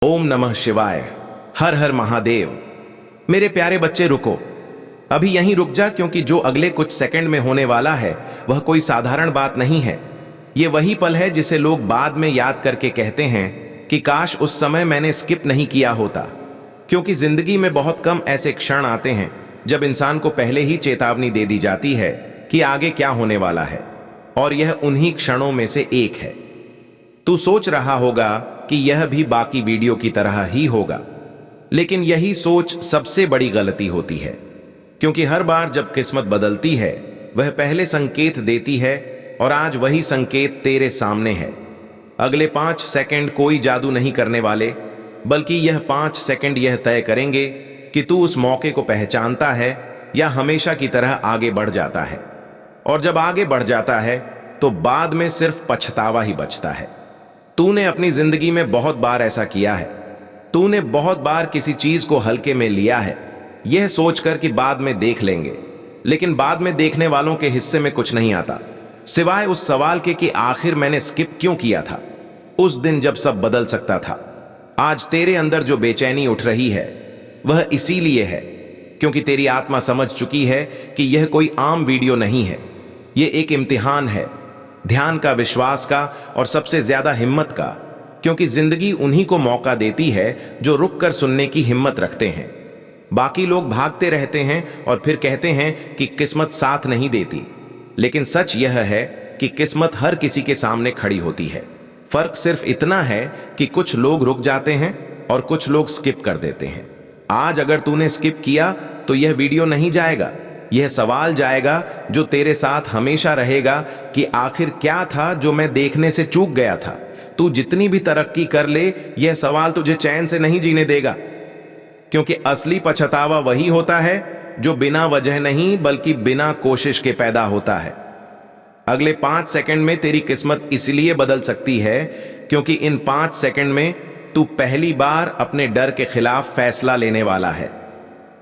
ओम नमः शिवाय। हर हर महादेव। मेरे प्यारे बच्चे रुको, अभी यहीं रुक जा, क्योंकि जो अगले कुछ सेकंड में होने वाला है वह कोई साधारण बात नहीं है। ये वही पल है जिसे लोग बाद में याद करके कहते हैं कि काश उस समय मैंने स्किप नहीं किया होता। क्योंकि जिंदगी में बहुत कम ऐसे क्षण आते हैं जब इंसान को पहले ही चेतावनी दे दी जाती है कि आगे क्या होने वाला है, और यह उन्हीं क्षणों में से एक है। तू सोच रहा होगा कि यह भी बाकी वीडियो की तरह ही होगा, लेकिन यही सोच सबसे बड़ी गलती होती है। क्योंकि हर बार जब किस्मत बदलती है वह पहले संकेत देती है, और आज वही संकेत तेरे सामने है। अगले 5 सेकंड कोई जादू नहीं करने वाले, बल्कि यह 5 सेकंड यह तय करेंगे कि तू उस मौके को पहचानता है या हमेशा की तरह आगे बढ़ जाता है। और जब आगे बढ़ जाता है तो बाद में सिर्फ पछतावा ही बचता है। तूने अपनी जिंदगी में बहुत बार ऐसा किया है। तूने बहुत बार किसी चीज को हल्के में लिया है, यह सोचकर कि बाद में देख लेंगे, लेकिन बाद में देखने वालों के हिस्से में कुछ नहीं आता सिवाय उस सवाल के कि आखिर मैंने स्किप क्यों किया था उस दिन जब सब बदल सकता था। आज तेरे अंदर जो बेचैनी उठ रही है वह इसीलिए है क्योंकि तेरी आत्मा समझ चुकी है कि यह कोई आम वीडियो नहीं है। यह एक इम्तिहान है, ध्यान का, विश्वास का और सबसे ज्यादा हिम्मत का। क्योंकि जिंदगी उन्हीं को मौका देती है जो रुक कर सुनने की हिम्मत रखते हैं। बाकी लोग भागते रहते हैं और फिर कहते हैं कि किस्मत साथ नहीं देती, लेकिन सच यह है कि किस्मत हर किसी के सामने खड़ी होती है। फर्क सिर्फ इतना है कि कुछ लोग रुक जाते हैं और कुछ लोग स्किप कर देते हैं। आज अगर तूने स्किप किया तो यह वीडियो नहीं जाएगा, यह सवाल जाएगा जो तेरे साथ हमेशा रहेगा कि आखिर क्या था जो मैं देखने से चूक गया था। तू जितनी भी तरक्की कर ले, यह सवाल तुझे चैन से नहीं जीने देगा। क्योंकि असली पछतावा वही होता है जो बिना वजह नहीं बल्कि बिना कोशिश के पैदा होता है। अगले 5 सेकंड में तेरी किस्मत इसलिए बदल सकती है क्योंकि इन 5 सेकंड में तू पहली बार अपने डर के खिलाफ फैसला लेने वाला है,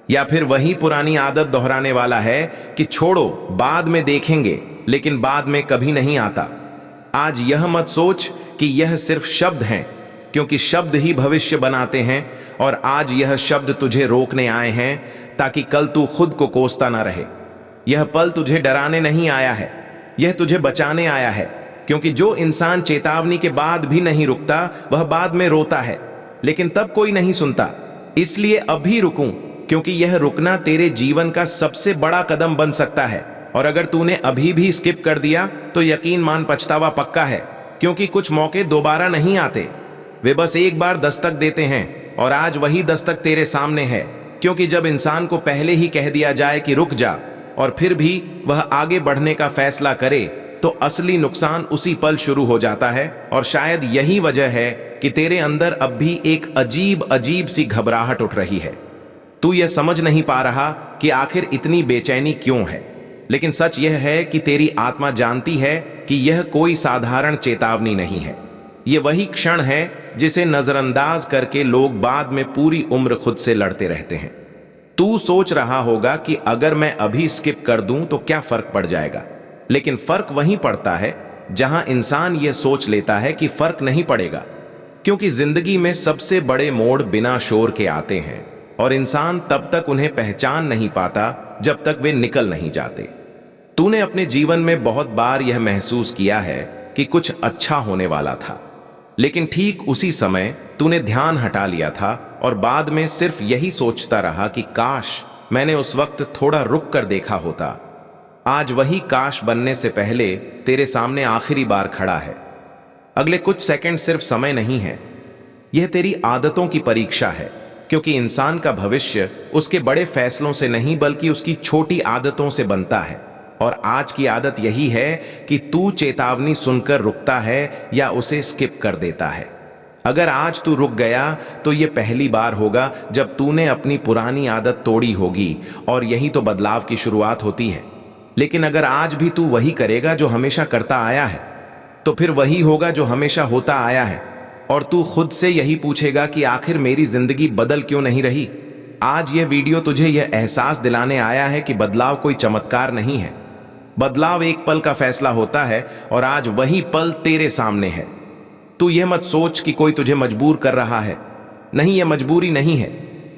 या फिर वही पुरानी आदत दोहराने वाला है कि छोड़ो बाद में देखेंगे, लेकिन बाद में कभी नहीं आता। आज यह मत सोच कि यह सिर्फ शब्द हैं, क्योंकि शब्द ही भविष्य बनाते हैं। और आज यह शब्द तुझे रोकने आए हैं ताकि कल तू खुद को कोसता ना रहे। यह पल तुझे डराने नहीं आया है, यह तुझे बचाने आया है। क्योंकि जो इंसान चेतावनी के बाद भी नहीं रुकता वह बाद में रोता है, लेकिन तब कोई नहीं सुनता। इसलिए अभी रुकूं, क्योंकि यह रुकना तेरे जीवन का सबसे बड़ा कदम बन सकता है। और अगर तूने अभी भी स्किप कर दिया तो यकीन मान पछतावा पक्का है। क्योंकि कुछ मौके दोबारा नहीं आते, वे बस एक बार दस्तक देते हैं, और आज वही दस्तक तेरे सामने है। क्योंकि जब इंसान को पहले ही कह दिया जाए कि रुक जा और फिर भी वह आगे बढ़ने का फैसला करे, तो असली नुकसान उसी पल शुरू हो जाता है। और शायद यही वजह है कि तेरे अंदर अब भी एक अजीब अजीब सी घबराहट उठ रही है। तू यह समझ नहीं पा रहा कि आखिर इतनी बेचैनी क्यों है, लेकिन सच यह है कि तेरी आत्मा जानती है कि यह कोई साधारण चेतावनी नहीं है। यह वही क्षण है जिसे नजरअंदाज करके लोग बाद में पूरी उम्र खुद से लड़ते रहते हैं। तू सोच रहा होगा कि अगर मैं अभी स्किप कर दूं तो क्या फर्क पड़ जाएगा, लेकिन फर्क वहीं पड़ता है जहां इंसान यह सोच लेता है कि फर्क नहीं पड़ेगा। क्योंकि जिंदगी में सबसे बड़े मोड़ बिना शोर के आते हैं, और इंसान तब तक उन्हें पहचान नहीं पाता जब तक वे निकल नहीं जाते। तूने अपने जीवन में बहुत बार यह महसूस किया है कि कुछ अच्छा होने वाला था, लेकिन ठीक उसी समय तूने ध्यान हटा लिया था और बाद में सिर्फ यही सोचता रहा कि काश मैंने उस वक्त थोड़ा रुक कर देखा होता। आज वही काश बनने से पहले तेरे सामने आखिरी बार खड़ा है। अगले कुछ सेकंड सिर्फ समय नहीं है, यह तेरी आदतों की परीक्षा है। क्योंकि इंसान का भविष्य उसके बड़े फैसलों से नहीं बल्कि उसकी छोटी आदतों से बनता है। और आज की आदत यही है कि तू चेतावनी सुनकर रुकता है या उसे स्किप कर देता है। अगर आज तू रुक गया तो यह पहली बार होगा जब तूने अपनी पुरानी आदत तोड़ी होगी, और यही तो बदलाव की शुरुआत होती है। लेकिन अगर आज भी तू वही करेगा जो हमेशा करता आया है, तो फिर वही होगा जो हमेशा होता आया है। और तू खुद से यही पूछेगा कि आखिर मेरी जिंदगी बदल क्यों नहीं रही। आज यह वीडियो तुझे यह एहसास दिलाने आया है कि बदलाव कोई चमत्कार नहीं है। बदलाव एक पल का फैसला होता है, और आज वही पल तेरे सामने है। तू यह मत सोच कि कोई तुझे मजबूर कर रहा है, नहीं, यह मजबूरी नहीं है,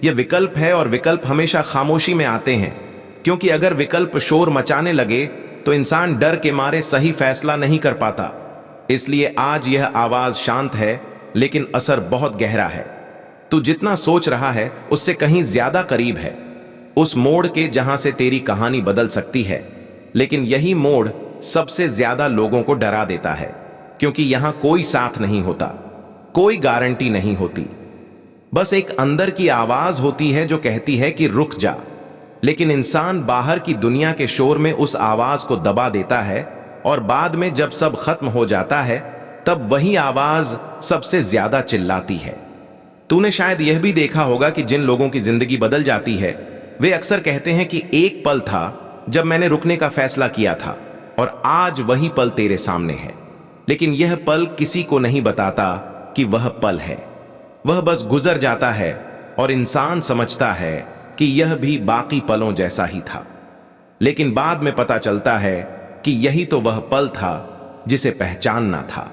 यह विकल्प है। और विकल्प हमेशा खामोशी में आते हैं, क्योंकि अगर विकल्प शोर मचाने लगे तो इंसान डर के मारे सही फैसला नहीं कर पाता। इसलिए आज यह आवाज शांत है, लेकिन असर बहुत गहरा है। तू जितना सोच रहा है उससे कहीं ज्यादा करीब है उस मोड़ के जहां से तेरी कहानी बदल सकती है। लेकिन यही मोड़ सबसे ज्यादा लोगों को डरा देता है, क्योंकि यहां कोई साथ नहीं होता, कोई गारंटी नहीं होती। बस एक अंदर की आवाज होती है जो कहती है कि रुक जा। लेकिन इंसान बाहर की दुनिया के शोर में उस आवाज को दबा देता है, और बाद में जब सब खत्म हो जाता है तब वही आवाज सबसे ज्यादा चिल्लाती है। तूने शायद यह भी देखा होगा कि जिन लोगों की जिंदगी बदल जाती है वे अक्सर कहते हैं कि एक पल था जब मैंने रुकने का फैसला किया था, और आज वही पल तेरे सामने है। लेकिन यह पल किसी को नहीं बताता कि वह पल है। वह बस गुजर जाता है और इंसान समझता है कि यह भी बाकी पलों जैसा ही था। लेकिन बाद में पता चलता है कि यही तो वह पल था जिसे पहचानना था।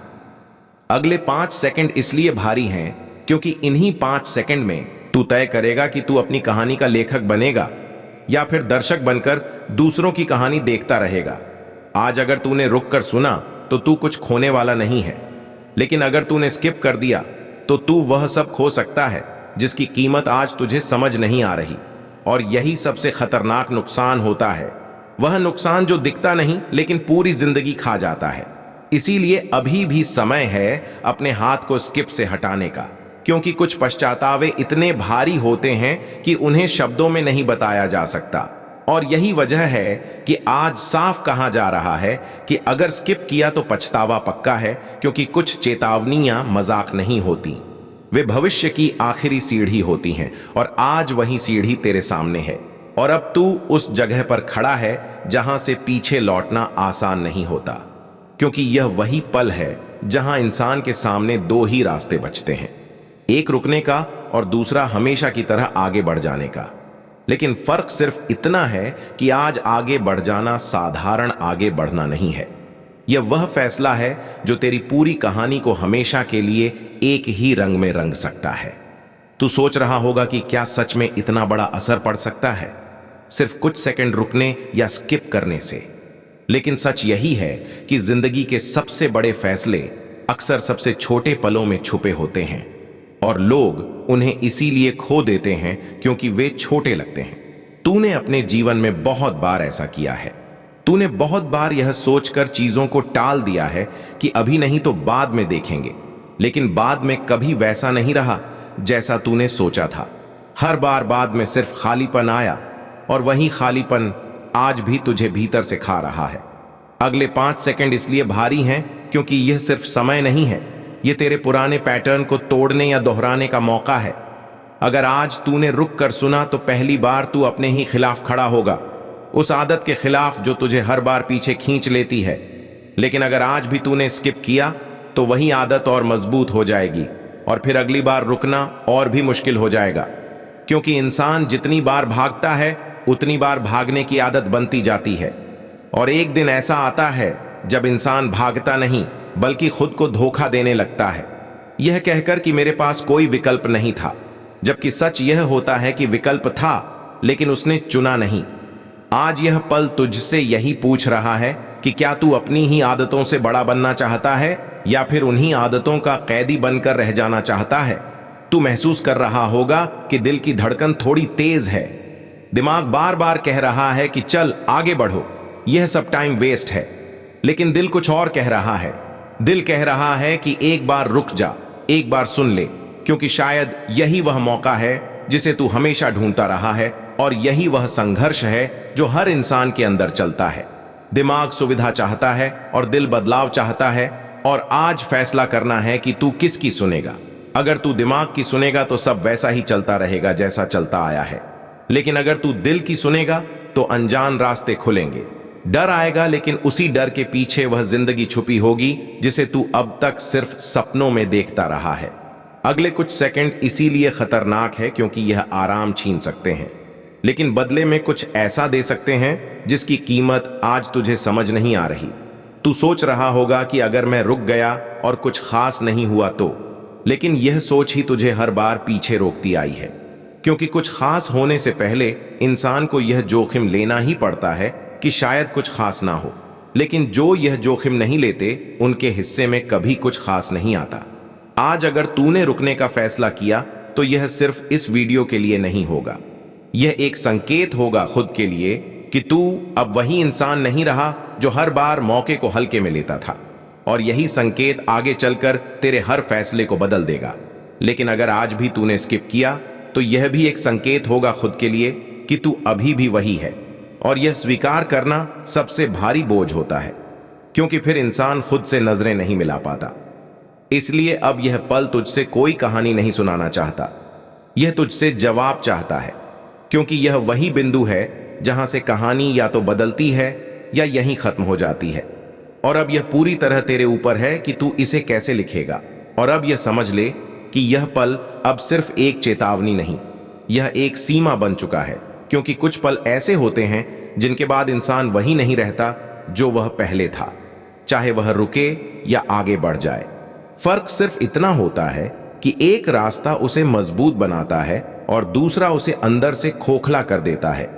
अगले 5 सेकंड इसलिए भारी हैं क्योंकि इन्हीं 5 सेकंड में तू तय करेगा कि तू अपनी कहानी का लेखक बनेगा या फिर दर्शक बनकर दूसरों की कहानी देखता रहेगा। आज अगर तूने रुक कर सुना तो तू कुछ खोने वाला नहीं है, लेकिन अगर तूने स्किप कर दिया तो तू वह सब खो सकता है जिसकी कीमत आज तुझे समझ नहीं आ रही। और यही सबसे खतरनाक नुकसान होता है, वह नुकसान जो दिखता नहीं लेकिन पूरी जिंदगी खा जाता है। इसीलिए अभी भी समय है अपने हाथ को स्किप से हटाने का, क्योंकि कुछ पश्चातावे इतने भारी होते हैं कि उन्हें शब्दों में नहीं बताया जा सकता। और यही वजह है कि आज साफ कहा जा रहा है कि अगर स्किप किया तो पछतावा पक्का है, क्योंकि कुछ चेतावनियां मजाक नहीं होती, वे भविष्य की आखिरी सीढ़ी होती हैं। और आज वही सीढ़ी तेरे सामने है, और अब तू उस जगह पर खड़ा है जहां से पीछे लौटना आसान नहीं होता, क्योंकि यह वही पल है जहां इंसान के सामने 2 ही रास्ते बचते हैं, एक रुकने का और दूसरा हमेशा की तरह आगे बढ़ जाने का। लेकिन फर्क सिर्फ इतना है कि आज आगे बढ़ जाना साधारण आगे बढ़ना नहीं है। यह वह फैसला है जो तेरी पूरी कहानी को हमेशा के लिए एक ही रंग में रंग सकता है। तू सोच रहा होगा कि क्या सच में इतना बड़ा असर पड़ सकता है सिर्फ कुछ सेकंड रुकने या स्किप करने से। लेकिन सच यही है कि जिंदगी के सबसे बड़े फैसले अक्सर सबसे छोटे पलों में छुपे होते हैं, और लोग उन्हें इसीलिए खो देते हैं क्योंकि वे छोटे लगते हैं। तूने अपने जीवन में बहुत बार ऐसा किया है। तूने बहुत बार यह सोचकर चीजों को टाल दिया है कि अभी नहीं तो बाद में देखेंगे, लेकिन बाद में कभी वैसा नहीं रहा जैसा तूने सोचा था। हर बार बाद में सिर्फ खालीपन आया, और वही खालीपन आज भी तुझे भीतर से खा रहा है। अगले 5 सेकंड इसलिए भारी हैं क्योंकि यह सिर्फ समय नहीं है, यह तेरे पुराने पैटर्न को तोड़ने या दोहराने का मौका है। अगर आज तूने रुक कर सुना तो पहली बार तू अपने ही खिलाफ खड़ा होगा, उस आदत के खिलाफ जो तुझे हर बार पीछे खींच लेती है। लेकिन अगर आज भी तूने स्किप किया तो वही आदत और मजबूत हो जाएगी, और फिर अगली बार रुकना और भी मुश्किल हो जाएगा, क्योंकि इंसान जितनी बार भागता है उतनी बार भागने की आदत बनती जाती है। और एक दिन ऐसा आता है जब इंसान भागता नहीं बल्कि खुद को धोखा देने लगता है, यह कहकर कि मेरे पास कोई विकल्प नहीं था, जबकि सच यह होता है कि विकल्प था लेकिन उसने चुना नहीं। आज यह पल तुझसे यही पूछ रहा है कि क्या तू अपनी ही आदतों से बड़ा बनना चाहता है या फिर उन्हीं आदतों का कैदी बनकर रह जाना चाहता है। तू महसूस कर रहा होगा कि दिल की धड़कन थोड़ी तेज है, दिमाग बार बार कह रहा है कि चल आगे बढ़ो, यह सब टाइम वेस्ट है। लेकिन दिल कुछ और कह रहा है। दिल कह रहा है कि एक बार रुक जा, एक बार सुन ले, क्योंकि शायद यही वह मौका है जिसे तू हमेशा ढूंढता रहा है, और यही वह संघर्ष है जो हर इंसान के अंदर चलता है। दिमाग सुविधा चाहता है और दिल बदलाव चाहता है, और आज फैसला करना है कि तू किसकी सुनेगा। अगर तू दिमाग की सुनेगा तो सब वैसा ही चलता रहेगा जैसा चलता आया है, लेकिन अगर तू दिल की सुनेगा तो अनजान रास्ते खुलेंगे। डर आएगा, लेकिन उसी डर के पीछे वह जिंदगी छुपी होगी जिसे तू अब तक सिर्फ सपनों में देखता रहा है। अगले कुछ सेकंड इसीलिए खतरनाक है क्योंकि यह आराम छीन सकते हैं, लेकिन बदले में कुछ ऐसा दे सकते हैं जिसकी कीमत आज तुझे समझ नहीं आ रही। तू सोच रहा होगा कि अगर मैं रुक गया और कुछ खास नहीं हुआ तो, लेकिन यह सोच ही तुझे हर बार पीछे रोकती आई है, क्योंकि कुछ खास होने से पहले इंसान को यह जोखिम लेना ही पड़ता है कि शायद कुछ खास ना हो। लेकिन जो यह जोखिम नहीं लेते उनके हिस्से में कभी कुछ खास नहीं आता। आज अगर तूने रुकने का फैसला किया तो यह सिर्फ इस वीडियो के लिए नहीं होगा, यह एक संकेत होगा खुद के लिए कि तू अब वही इंसान नहीं रहा जो हर बार मौके को हल्के में लेता था, और यही संकेत आगे चलकर तेरे हर फैसले को बदल देगा। लेकिन अगर आज भी तूने स्किप किया तो यह भी एक संकेत होगा खुद के लिए कि तू अभी भी वही है, और यह स्वीकार करना सबसे भारी बोझ होता है, क्योंकि फिर इंसान खुद से नजरें नहीं मिला पाता। इसलिए अब यह पल तुझसे कोई कहानी नहीं सुनाना चाहता, यह तुझसे जवाब चाहता है, क्योंकि यह वही बिंदु है जहां से कहानी या तो बदलती है या यहीं खत्म हो जाती है। और अब यह पूरी तरह तेरे ऊपर है कि तू इसे कैसे लिखेगा। और अब यह समझ ले कि यह पल अब सिर्फ एक चेतावनी नहीं, यह एक सीमा बन चुका है, क्योंकि कुछ पल ऐसे होते हैं जिनके बाद इंसान वही नहीं रहता जो वह पहले था, चाहे वह रुके या आगे बढ़ जाए। फर्क सिर्फ इतना होता है कि एक रास्ता उसे मजबूत बनाता है और दूसरा उसे अंदर से खोखला कर देता है।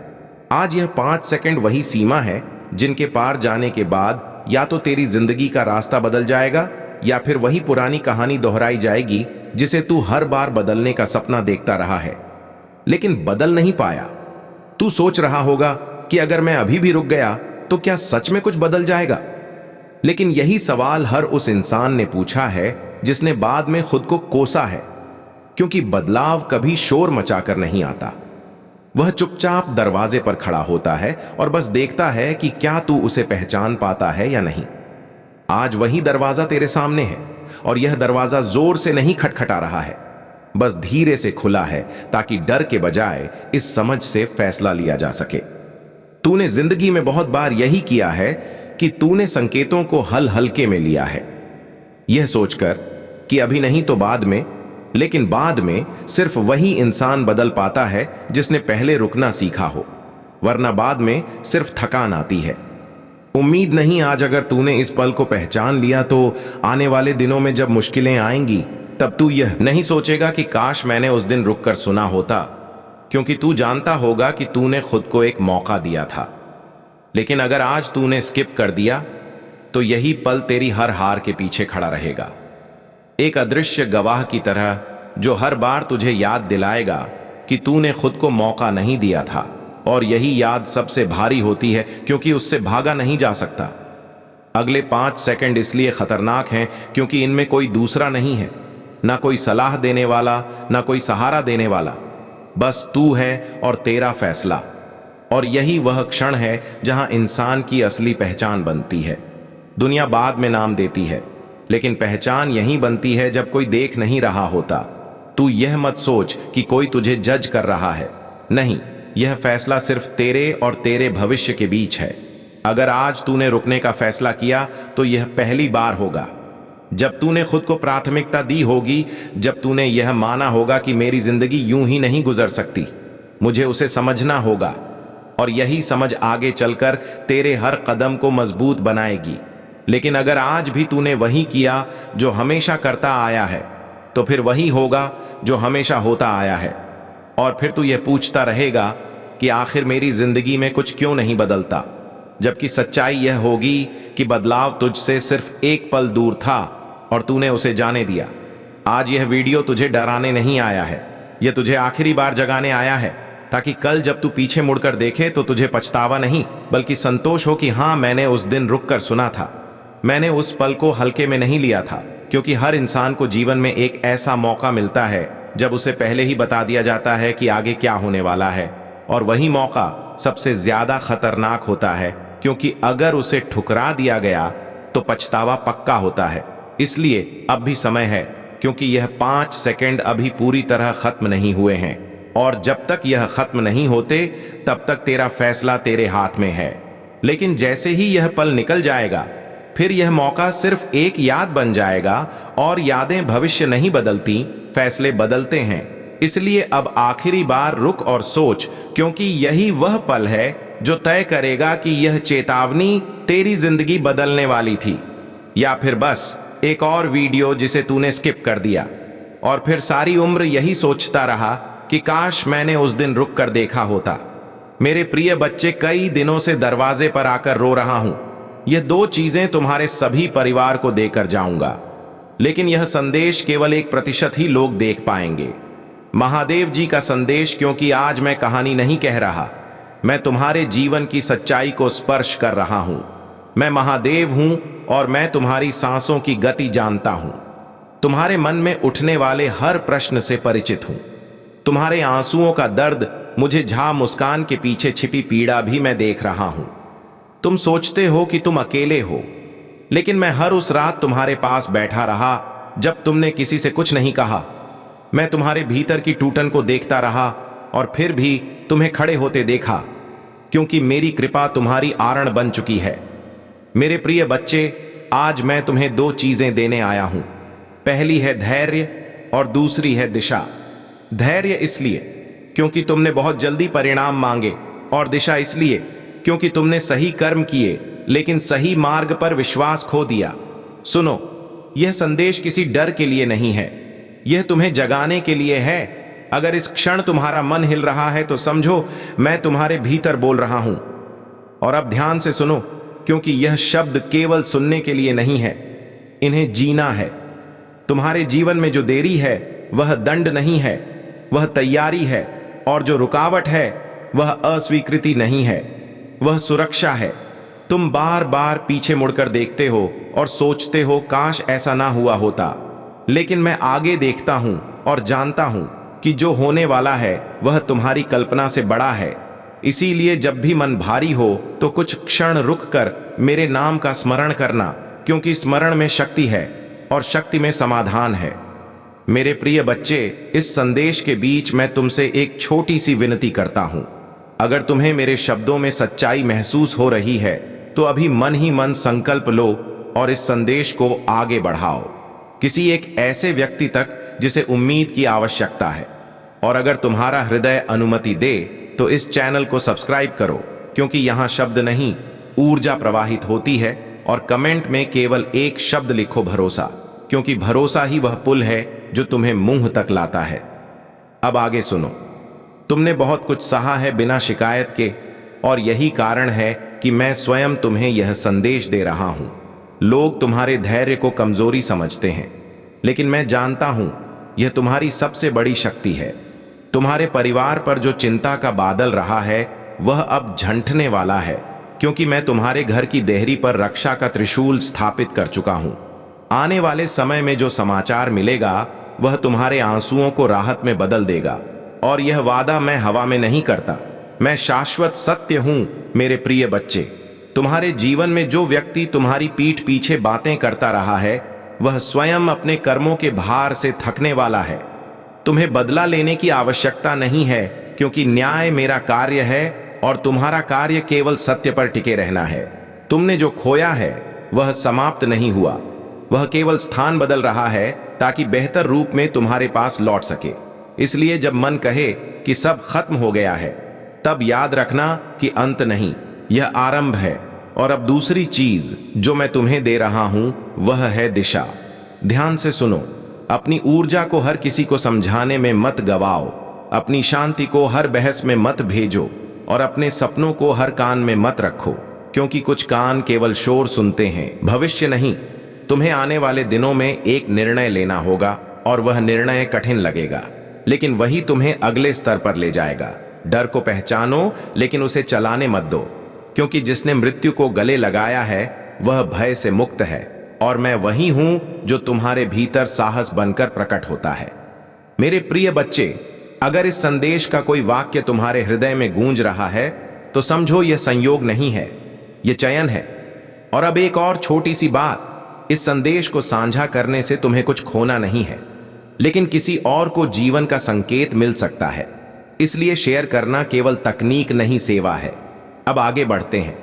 आज यह 5 सेकंड वही सीमा है जिनके पार जाने के बाद या तो तेरी जिंदगी का रास्ता बदल जाएगा या फिर वही पुरानी कहानी दोहराई जाएगी जिसे तू हर बार बदलने का सपना देखता रहा है, लेकिन बदल नहीं पाया। तू सोच रहा होगा कि अगर मैं अभी भी रुक गया तो क्या सच में कुछ बदल जाएगा? लेकिन यही सवाल हर उस इंसान ने पूछा है जिसने बाद में खुद को कोसा है, क्योंकि बदलाव कभी शोर मचाकर नहीं आता। वह चुपचाप दरवाजे पर खड़ा होता है और बस देखता है कि क्या तू उसे पहचान पाता है या नहीं। आज वही दरवाजा तेरे सामने है, और यह दरवाजा जोर से नहीं खटखटा रहा है, बस धीरे से खुला है ताकि डर के बजाय इस समझ से फैसला लिया जा सके। तूने जिंदगी में बहुत बार यही किया है कि तूने संकेतों को हल्के में लिया है, यह सोचकर कि अभी नहीं तो बाद में। लेकिन बाद में सिर्फ वही इंसान बदल पाता है जिसने पहले रुकना सीखा हो, वरना बाद में सिर्फ थकान आती है। उम्मीद नहीं, आज अगर तूने इस पल को पहचान लिया तो आने वाले दिनों में जब मुश्किलें आएंगी तब तू यह नहीं सोचेगा कि काश मैंने उस दिन रुककर सुना होता, क्योंकि तू जानता होगा कि तूने खुद को एक मौका दिया था। लेकिन अगर आज तूने स्किप कर दिया तो यही पल तेरी हर हार के पीछे खड़ा रहेगा, एक अदृश्य गवाह की तरह जो हर बार तुझे याद दिलाएगा कि तूने खुद को मौका नहीं दिया था। और यही याद सबसे भारी होती है, क्योंकि उससे भागा नहीं जा सकता। अगले 5 सेकंड इसलिए खतरनाक हैं क्योंकि इनमें कोई दूसरा नहीं है, ना कोई सलाह देने वाला, ना कोई सहारा देने वाला, बस तू है और तेरा फैसला। और यही वह क्षण है जहां इंसान की असली पहचान बनती है। दुनिया बाद में नाम देती है, लेकिन पहचान यहीं बनती है जब कोई देख नहीं रहा होता। तू यह मत सोच कि कोई तुझे जज कर रहा है, नहीं, यह फैसला सिर्फ तेरे और तेरे भविष्य के बीच है। अगर आज तूने रुकने का फैसला किया तो यह पहली बार होगा जब तूने खुद को प्राथमिकता दी होगी, जब तूने यह माना होगा कि मेरी जिंदगी यूं ही नहीं गुजर सकती, मुझे उसे समझना होगा। और यही समझ आगे चलकर तेरे हर कदम को मजबूत बनाएगी। लेकिन अगर आज भी तूने वही किया जो हमेशा करता आया है, तो फिर वही होगा जो हमेशा होता आया है। और फिर तू यह पूछता रहेगा कि आखिर मेरी जिंदगी में कुछ क्यों नहीं बदलता, जबकि सच्चाई यह होगी कि बदलाव तुझसे सिर्फ एक पल दूर था और तूने उसे जाने दिया। आज यह वीडियो तुझे डराने नहीं आया है, यह तुझे आखिरी बार जगाने आया है, ताकि कल जब तू पीछे मुड़कर देखे तो तुझे पछतावा नहीं बल्कि संतोष हो कि हाँ, मैंने उस दिन रुककर सुना था, मैंने उस पल को हल्के में नहीं लिया था। क्योंकि हर इंसान को जीवन में एक ऐसा मौका मिलता है जब उसे पहले ही बता दिया जाता है कि आगे क्या होने वाला है, और वही मौका सबसे ज्यादा खतरनाक होता है, क्योंकि अगर उसे ठुकरा दिया गया तो पछतावा पक्का होता है। इसलिए अब भी समय है, क्योंकि यह 5 सेकंड अभी पूरी तरह खत्म नहीं हुए हैं, और जब तक यह खत्म नहीं होते तब तक तेरा फैसला तेरे हाथ में है। लेकिन जैसे ही यह पल निकल जाएगा, फिर यह मौका सिर्फ एक याद बन जाएगा, और यादें भविष्य नहीं बदलती, फैसले बदलते हैं। इसलिए अब आखिरी बार रुक और सोच, क्योंकि यही वह पल है जो तय करेगा कि यह चेतावनी तेरी जिंदगी बदलने वाली थी, या फिर बस एक और वीडियो जिसे तूने स्किप कर दिया। और फिर सारी उम्र यही सोचता रहा कि काश मैंने उस दिन रुक कर देखा होता। मेरे प्रिय बच्चे, कई दिनों से दरवाजे पर आकर रो रहा हूं। यह 2 चीजें तुम्हारे सभी परिवार को देकर जाऊंगा, लेकिन यह संदेश केवल 1% ही लोग देख पाएंगे। महादेव जी का संदेश, क्योंकि आज मैं कहानी नहीं कह रहा, मैं तुम्हारे जीवन की सच्चाई को स्पर्श कर रहा हूं। मैं महादेव हूं और मैं तुम्हारी सांसों की गति जानता हूं। तुम्हारे मन में उठने वाले हर प्रश्न से परिचित हूं। तुम्हारे आंसुओं का दर्द, मुझे झा मुस्कान के पीछे छिपी पीड़ा भी मैं देख रहा हूं। तुम सोचते हो कि तुम अकेले हो, लेकिन मैं हर उस रात तुम्हारे पास बैठा रहा जब तुमने किसी से कुछ नहीं कहा। मैं तुम्हारे भीतर की टूटन को देखता रहा और फिर भी तुम्हें खड़े होते देखा, क्योंकि मेरी कृपा तुम्हारी आरण बन चुकी है। मेरे प्रिय बच्चे, आज मैं तुम्हें 2 चीजें देने आया हूं। पहली है धैर्य और दूसरी है दिशा। धैर्य इसलिए क्योंकि तुमने बहुत जल्दी परिणाम मांगे, और दिशा इसलिए क्योंकि तुमने सही कर्म किए लेकिन सही मार्ग पर विश्वास खो दिया। सुनो, यह संदेश किसी डर के लिए नहीं है, यह तुम्हें जगाने के लिए है। अगर इस क्षण तुम्हारा मन हिल रहा है तो समझो मैं तुम्हारे भीतर बोल रहा हूं। और अब ध्यान से सुनो, क्योंकि यह शब्द केवल सुनने के लिए नहीं है, इन्हें जीना है। तुम्हारे जीवन में जो देरी है वह दंड नहीं है, वह तैयारी है। और जो रुकावट है वह अस्वीकृति नहीं है, वह सुरक्षा है। तुम बार बार पीछे मुड़कर देखते हो और सोचते हो काश ऐसा ना हुआ होता, लेकिन मैं आगे देखता हूं और जानता हूं कि जो होने वाला है वह तुम्हारी कल्पना से बड़ा है। इसीलिए जब भी मन भारी हो तो कुछ क्षण रुककर मेरे नाम का स्मरण करना, क्योंकि स्मरण में शक्ति है और शक्ति में समाधान है। मेरे प्रिय बच्चे, इस संदेश के बीच मैं तुमसे एक छोटी सी विनती करता हूं। अगर तुम्हें मेरे शब्दों में सच्चाई महसूस हो रही है तो अभी मन ही मन संकल्प लो और इस संदेश को आगे बढ़ाओ, किसी एक ऐसे व्यक्ति तक जिसे उम्मीद की आवश्यकता है। और अगर तुम्हारा हृदय अनुमति दे तो इस चैनल को सब्सक्राइब करो, क्योंकि यहां शब्द नहीं, ऊर्जा प्रवाहित होती है। और कमेंट में केवल एक शब्द लिखो, भरोसा, क्योंकि भरोसा ही वह पुल है जो तुम्हें मुंह तक लाता है। अब आगे सुनो। तुमने बहुत कुछ सहा है बिना शिकायत के, और यही कारण है कि मैं स्वयं तुम्हें यह संदेश दे रहा हूं। लोग तुम्हारे धैर्य को कमजोरी समझते हैं, लेकिन मैं जानता हूं यह तुम्हारी सबसे बड़ी शक्ति है। तुम्हारे परिवार पर जो चिंता का बादल रहा है वह अब झंठने वाला है, क्योंकि मैं तुम्हारे घर की देहरी पर रक्षा का त्रिशूल स्थापित कर चुका हूं। आने वाले समय में जो समाचार मिलेगा वह तुम्हारे आंसुओं को राहत में बदल देगा। और यह वादा मैं हवा में नहीं करता, मैं शाश्वत सत्य हूं। मेरे प्रिय बच्चे, तुम्हारे जीवन में जो व्यक्ति तुम्हारी पीठ पीछे बातें करता रहा है वह स्वयं अपने कर्मों के भार से थकने वाला है। तुम्हें बदला लेने की आवश्यकता नहीं है, क्योंकि न्याय मेरा कार्य है और तुम्हारा कार्य केवल सत्य पर टिके रहना है। तुमने जो खोया है वह समाप्त नहीं हुआ, वह केवल स्थान बदल रहा है ताकि बेहतर रूप में तुम्हारे पास लौट सके। इसलिए जब मन कहे कि सब खत्म हो गया है, तब याद रखना कि अंत नहीं, यह आरंभ है। और अब दूसरी चीज जो मैं तुम्हें दे रहा हूं वह है दिशा। ध्यान से सुनो। अपनी ऊर्जा को हर किसी को समझाने में मत गवाओ, अपनी शांति को हर बहस में मत भेजो, और अपने सपनों को हर कान में मत रखो, क्योंकि कुछ कान केवल शोर सुनते हैं, भविष्य नहीं। तुम्हें आने वाले दिनों में एक निर्णय लेना होगा, और वह निर्णय कठिन लगेगा, लेकिन वही तुम्हें अगले स्तर पर ले जाएगा। डर को पहचानो, लेकिन उसे चलाने मत दो, क्योंकि जिसने मृत्यु को गले लगाया है वह भय से मुक्त है। और मैं वही हूं जो तुम्हारे भीतर साहस बनकर प्रकट होता है। मेरे प्रिय बच्चे, अगर इस संदेश का कोई वाक्य तुम्हारे हृदय में गूंज रहा है तो समझो यह संयोग नहीं है, यह चयन है। और अब एक और छोटी सी बात, इस संदेश को साझा करने से तुम्हें कुछ खोना नहीं है, लेकिन किसी और को जीवन का संकेत मिल सकता है। इसलिए शेयर करना केवल तकनीक नहीं, सेवा है। अब आगे बढ़ते हैं।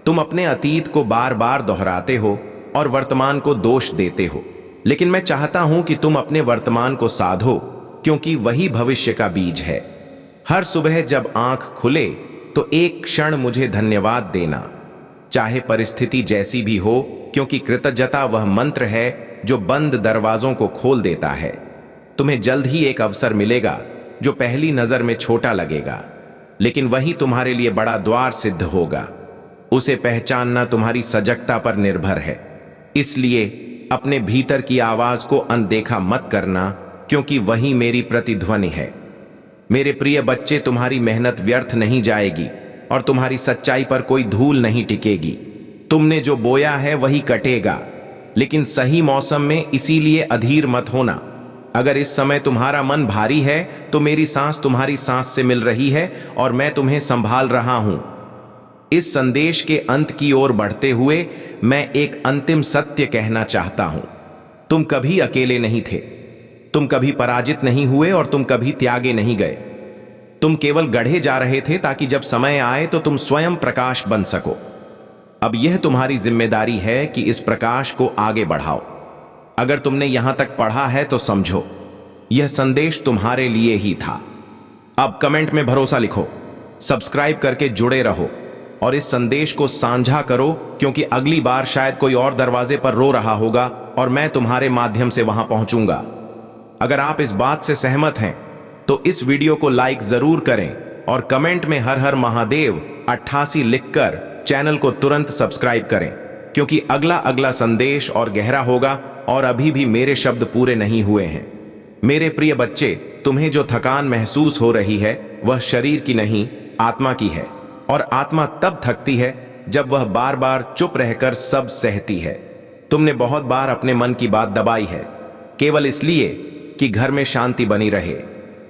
तुम अपने अतीत को बार बार दोहराते हो और वर्तमान को दोष देते हो, लेकिन मैं चाहता हूं कि तुम अपने वर्तमान को साधो, क्योंकि वही भविष्य का बीज है। हर सुबह जब आंख खुले तो एक क्षण मुझे धन्यवाद देना, चाहे परिस्थिति जैसी भी हो, क्योंकि कृतज्ञता वह मंत्र है जो बंद दरवाजों को खोल देता है। तुम्हें जल्द ही एक अवसर मिलेगा जो पहली नजर में छोटा लगेगा, लेकिन वही तुम्हारे लिए बड़ा द्वार सिद्ध होगा। उसे पहचानना तुम्हारी सजगता पर निर्भर है। इसलिए अपने भीतर की आवाज को अनदेखा मत करना, क्योंकि वही मेरी प्रतिध्वनि है। मेरे प्रिय बच्चे, तुम्हारी मेहनत व्यर्थ नहीं जाएगी और तुम्हारी सच्चाई पर कोई धूल नहीं टिकेगी। तुमने जो बोया है वही कटेगा, लेकिन सही मौसम में, इसीलिए अधीर मत होना। अगर इस समय तुम्हारा मन भारी है तो मेरी सांस तुम्हारी सांस से मिल रही है और मैं तुम्हें संभाल रहा हूं। इस संदेश के अंत की ओर बढ़ते हुए मैं एक अंतिम सत्य कहना चाहता हूं। तुम कभी अकेले नहीं थे, तुम कभी पराजित नहीं हुए और तुम कभी त्यागे नहीं गए। तुम केवल गढ़े जा रहे थे ताकि जब समय आए तो तुम स्वयं प्रकाश बन सको। अब यह तुम्हारी जिम्मेदारी है कि इस प्रकाश को आगे बढ़ाओ। अगर तुमने यहां तक पढ़ा है तो समझो, यह संदेश तुम्हारे लिए ही था। अब कमेंट में भरोसा लिखो, सब्सक्राइब करके जुड़े रहो और इस संदेश को साझा करो, क्योंकि अगली बार शायद कोई और दरवाजे पर रो रहा होगा और मैं तुम्हारे माध्यम से वहां पहुंचूंगा। अगर आप इस बात से सहमत हैं तो इस वीडियो को लाइक जरूर करें और कमेंट में हर हर महादेव 88 लिखकर चैनल को तुरंत सब्सक्राइब करें, क्योंकि अगला संदेश और गहरा होगा और अभी भी मेरे शब्द पूरे नहीं हुए हैं। मेरे प्रिय बच्चे, तुम्हें जो थकान महसूस हो रही है वह शरीर की नहीं, आत्मा की है। और आत्मा तब थकती है जब वह बार बार चुप रहकर सब सहती है। तुमने बहुत बार अपने मन की बात दबाई है, केवल इसलिए कि घर में शांति बनी रहे।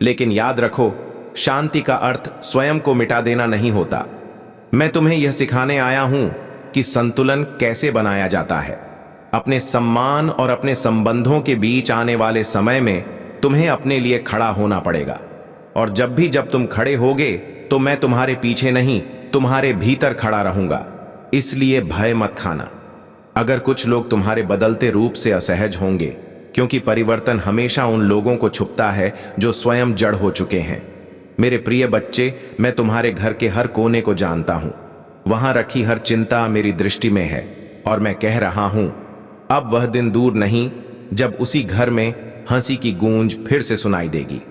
लेकिन याद रखो, शांति का अर्थ स्वयं को मिटा देना नहीं होता। मैं तुम्हें यह सिखाने आया हूं कि संतुलन कैसे बनाया जाता है। अपने सम्मान और अपने संबंधों के बीच आने वाले समय में तुम्हें अपने लिए खड़ा होना पड़ेगा। और जब तुम खड़े होगे तो मैं तुम्हारे पीछे नहीं, तुम्हारे भीतर खड़ा रहूंगा। इसलिए भय मत खाना। अगर कुछ लोग तुम्हारे बदलते रूप से असहज होंगे, क्योंकि परिवर्तन हमेशा उन लोगों को छुपता है जो स्वयं जड़ हो चुके हैं। मेरे प्रिय बच्चे, मैं तुम्हारे घर के हर कोने को जानता हूं। वहां रखी हर चिंता मेरी दृष्टि में है और मैं कह रहा हूं, अब वह दिन दूर नहीं जब उसी घर में हंसी की गूंज फिर से सुनाई देगी।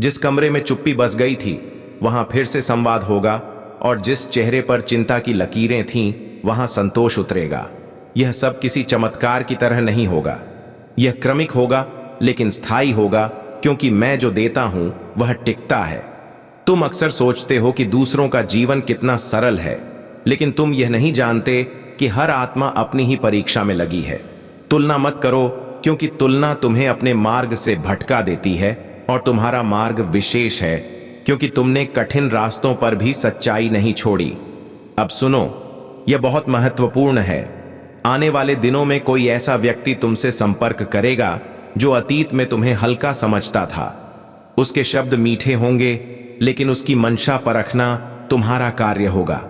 जिस कमरे में चुप्पी बस गई थी वहां फिर से संवाद होगा, और जिस चेहरे पर चिंता की लकीरें थीं वहां संतोष उतरेगा। यह सब किसी चमत्कार की तरह नहीं होगा, यह क्रमिक होगा लेकिन स्थायी होगा, क्योंकि मैं जो देता हूं वह टिकता है। तुम अक्सर सोचते हो कि दूसरों का जीवन कितना सरल है, लेकिन तुम यह नहीं जानते कि हर आत्मा अपनी ही परीक्षा में लगी है। तुलना मत करो, क्योंकि तुलना तुम्हें अपने मार्ग से भटका देती है और तुम्हारा मार्ग विशेष है, क्योंकि तुमने कठिन रास्तों पर भी सच्चाई नहीं छोड़ी। अब सुनो, यह बहुत महत्वपूर्ण है। आने वाले दिनों में कोई ऐसा व्यक्ति तुमसे संपर्क करेगा जो अतीत में तुम्हें हल्का समझता था। उसके शब्द मीठे होंगे, लेकिन उसकी मंशा परखना तुम्हारा कार्य होगा।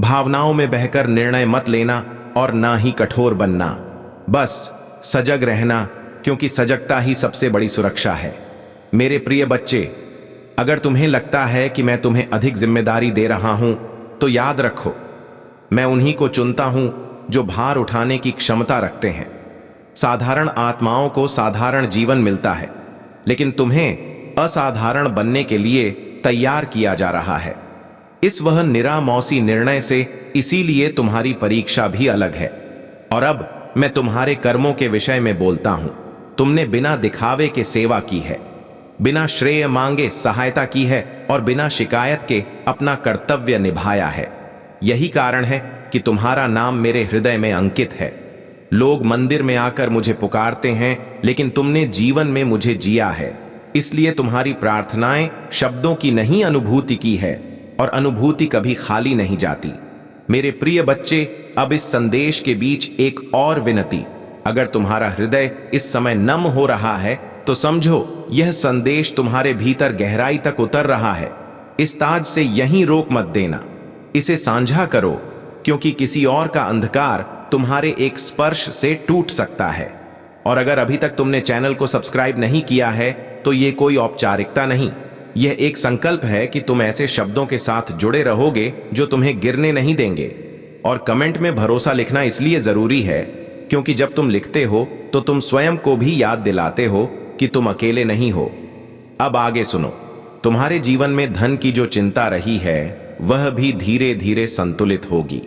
भावनाओं में बहकर निर्णय मत लेना और ना ही कठोर बनना। बस सजग रहना, क्योंकि सजगता ही सबसे बड़ी सुरक्षा है। मेरे प्रिय बच्चे, अगर तुम्हें लगता है कि मैं तुम्हें अधिक जिम्मेदारी दे रहा हूं, तो याद रखो, मैं उन्हीं को चुनता हूं जो भार उठाने की क्षमता रखते हैं। साधारण आत्माओं को साधारण जीवन मिलता है, लेकिन तुम्हें असाधारण बनने के लिए तैयार किया जा रहा है। इस वह निरामौसी निर्णय से, इसीलिए तुम्हारी परीक्षा भी अलग है। और अब मैं तुम्हारे कर्मों के विषय में बोलता हूं। तुमने बिना दिखावे के सेवा की है, बिना श्रेय मांगे सहायता की है और बिना शिकायत के अपना कर्तव्य निभाया है। यही कारण है कि तुम्हारा नाम मेरे हृदय में अंकित है। लोग मंदिर में आकर मुझे पुकारते हैं, लेकिन तुमने जीवन में मुझे जिया है। इसलिए तुम्हारी प्रार्थनाएं शब्दों की नहीं, अनुभूति की है, और अनुभूति कभी खाली नहीं जाती। मेरे प्रिय बच्चे, अब इस संदेश के बीच एक और विनती। अगर तुम्हारा हृदय इस समय नम हो रहा है तो समझो, यह संदेश तुम्हारे भीतर गहराई तक उतर रहा है। इस ताज से यहीं रोक मत देना, इसे साझा करो, क्योंकि किसी और का अंधकार तुम्हारे एक स्पर्श से टूट सकता है। और अगर अभी तक तुमने चैनल को सब्सक्राइब नहीं किया है तो यह कोई औपचारिकता नहीं, यह एक संकल्प है कि तुम ऐसे शब्दों के साथ जुड़े रहोगे जो तुम्हें गिरने नहीं देंगे। और कमेंट में भरोसा लिखना इसलिए जरूरी है क्योंकि जब तुम लिखते हो तो तुम स्वयं को भी याद दिलाते हो कि तुम अकेले नहीं हो। अब आगे सुनो। तुम्हारे जीवन में धन की जो चिंता रही है वह भी धीरे धीरे संतुलित होगी,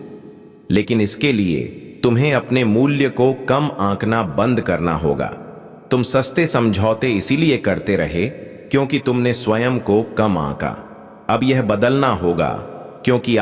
लेकिन इसके लिए तुम्हें अपने मूल्य को कम आंकना बंद करना होगा। तुम सस्ते समझौते इसीलिए करते रहे क्योंकि तुमने स्वयं को कम आंका। अब यह बदलना होगा, क्योंकि